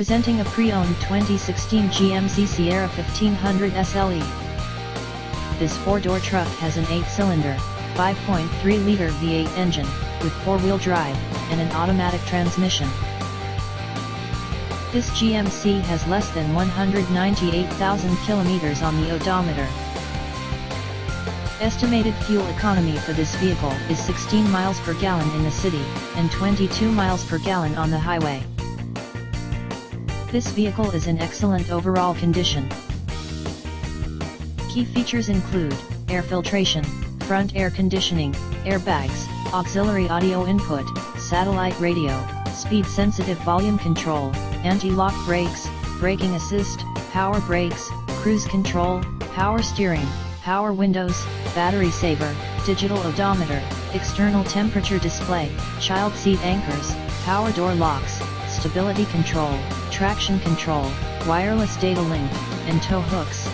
Presenting a pre-owned 2016 GMC Sierra 1500 SLE. This four-door truck has an 8-cylinder, 5.3-liter V8 engine, with four-wheel drive, and an automatic transmission. This GMC has less than 198,000 kilometers on the odometer. Estimated fuel economy for this vehicle is 16 miles per gallon in the city, and 22 miles per gallon on the highway. This vehicle is in excellent overall condition. Key features include air filtration, front air conditioning, airbags, auxiliary audio input, satellite radio, speed-sensitive volume control, anti-lock brakes, braking assist, power brakes, cruise control, power steering, power windows, battery saver, digital odometer, external temperature display, child seat anchors, power door locks, stability control, traction control, wireless data link, and tow hooks.